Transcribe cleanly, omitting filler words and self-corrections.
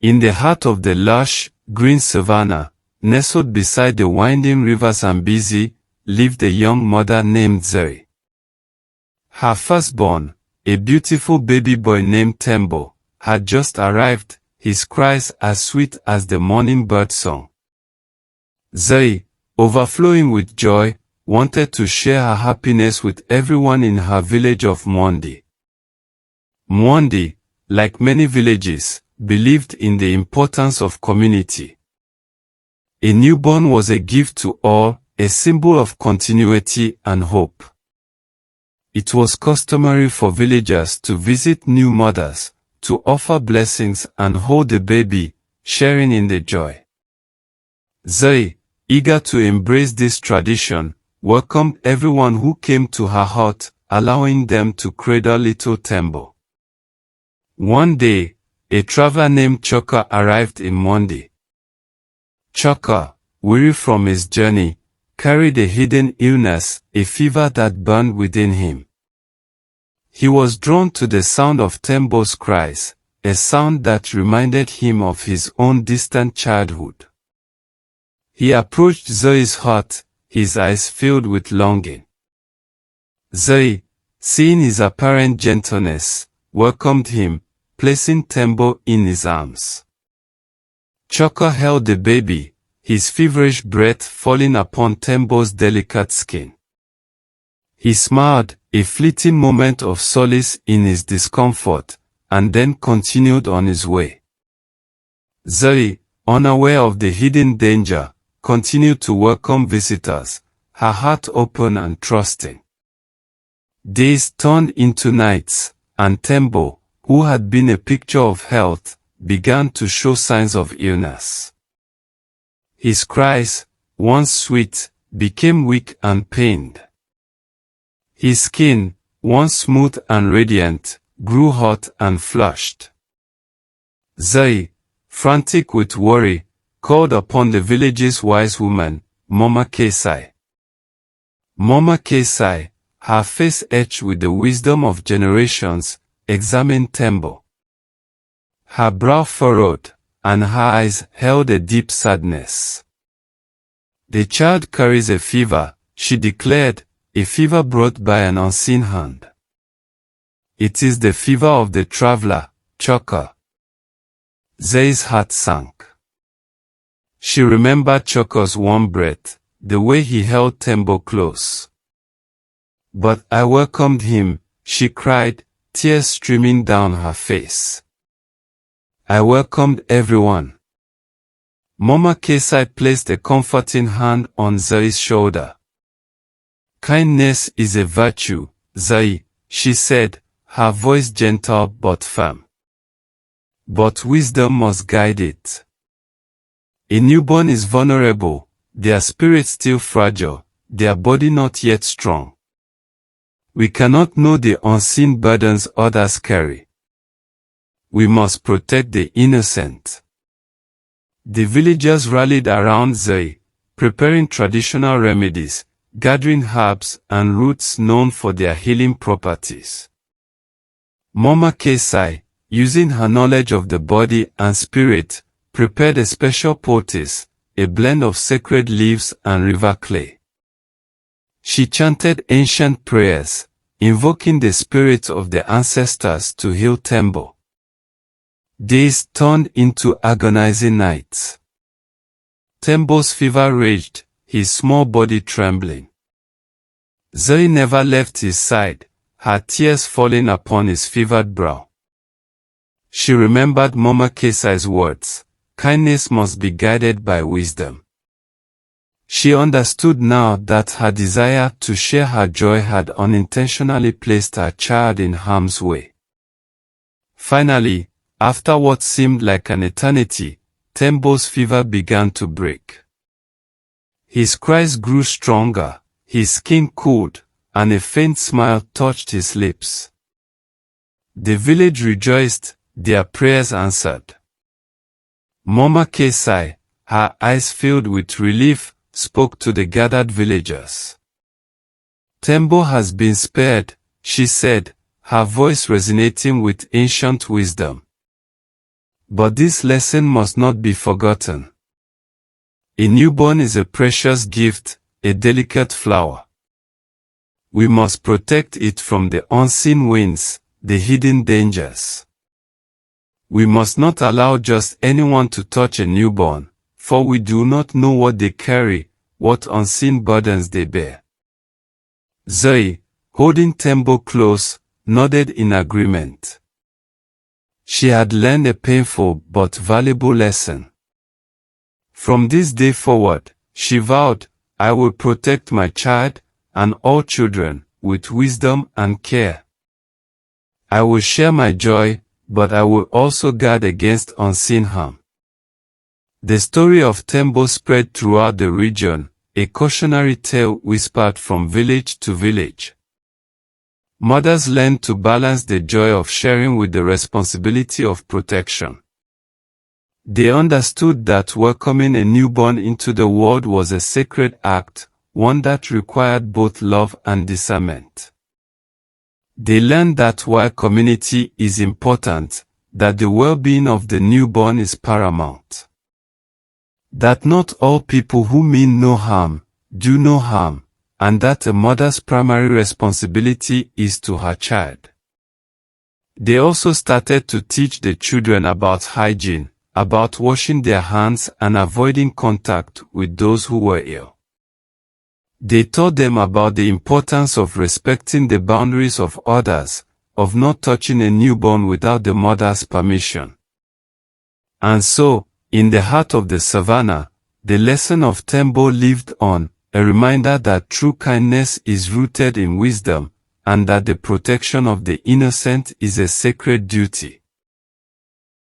In the heart of the lush, green savanna, nestled beside the winding river Zambezi, lived a young mother named Zoe. Her firstborn, a beautiful baby boy named Tembo, had just arrived, his cries as sweet as the morning bird song. Zoe, overflowing with joy, wanted to share her happiness with everyone in her village of Mwondi. Mwondi, like many villages, believed in the importance of community. A newborn was a gift to all, a symbol of continuity and hope. It was customary for villagers to visit new mothers, to offer blessings and hold the baby, sharing in the joy. Zoe, eager to embrace this tradition, welcomed everyone who came to her hut, allowing them to cradle little Tembo. One day, a traveler named Choka arrived in Mwondi. Choka, weary from his journey, carried a hidden illness, a fever that burned within him. He was drawn to the sound of Tembo's cries, a sound that reminded him of his own distant childhood. He approached Zoe's hut, his eyes filled with longing. Zoe, seeing his apparent gentleness, welcomed him, placing Tembo in his arms. Choka held the baby, his feverish breath falling upon Tembo's delicate skin. He smiled, a fleeting moment of solace in his discomfort, and then continued on his way. Zoe, unaware of the hidden danger, continued to welcome visitors, her heart open and trusting. Days turned into nights, and Tembo, who had been a picture of health, began to show signs of illness. His cries, once sweet, became weak and pained. His skin, once smooth and radiant, grew hot and flushed. Zoe, frantic with worry, called upon the village's wise woman, Mama Kesai. Mama Kesai, her face etched with the wisdom of generations, examined Tembo. Her brow furrowed, and her eyes held a deep sadness. The child carries a fever, she declared, a fever brought by an unseen hand. It is the fever of the traveler, Choka. Zoe's heart sank. She remembered Choka's warm breath, the way he held Tembo close. But I welcomed him, she cried, tears streaming down her face. I welcomed everyone. Mama Kesai placed a comforting hand on Zoe's shoulder. Kindness is a virtue, Zoe, she said, her voice gentle but firm. But wisdom must guide it. A newborn is vulnerable, their spirit still fragile, their body not yet strong. We cannot know the unseen burdens others carry. We must protect the innocent. The villagers rallied around Zoe, preparing traditional remedies, gathering herbs and roots known for their healing properties. Mama Kesai, using her knowledge of the body and spirit, prepared a special poultice, a blend of sacred leaves and river clay. She chanted ancient prayers, invoking the spirits of the ancestors to heal Tembo. Days turned into agonizing nights. Tembo's fever raged, his small body trembling. Zoe never left his side, her tears falling upon his fevered brow. She remembered Mama Kesai's words, kindness must be guided by wisdom. She understood now that her desire to share her joy had unintentionally placed her child in harm's way. Finally, after what seemed like an eternity, Tembo's fever began to break. His cries grew stronger, his skin cooled, and a faint smile touched his lips. The village rejoiced, their prayers answered. Mama Kesai, her eyes filled with relief, spoke to the gathered villagers. Tembo has been spared, she said, her voice resonating with ancient wisdom. but this lesson must not be forgotten. A newborn is a precious gift, a delicate flower. We must protect it from the unseen winds, the hidden dangers. We must not allow just anyone to touch a newborn, for we do not know what they carry, what unseen burdens they bear. Zoe, holding Tembo close, nodded in agreement. She had learned a painful but valuable lesson. From this day forward, she vowed, I will protect my child, and all children, with wisdom and care. I will share my joy, but I will also guard against unseen harm. The story of Tembo spread throughout the region, a cautionary tale whispered from village to village. Mothers learned to balance the joy of sharing with the responsibility of protection. They understood that welcoming a newborn into the world was a sacred act, one that required both love and discernment. They learned that while community is important, that the well-being of the newborn is paramount. That not all people who mean no harm, do no harm, and that a mother's primary responsibility is to her child. They also started to teach the children about hygiene, about washing their hands and avoiding contact with those who were ill. They taught them about the importance of respecting the boundaries of others, of not touching a newborn without the mother's permission. And so, in the heart of the savannah, the lesson of Tembo lived on, a reminder that true kindness is rooted in wisdom, and that the protection of the innocent is a sacred duty.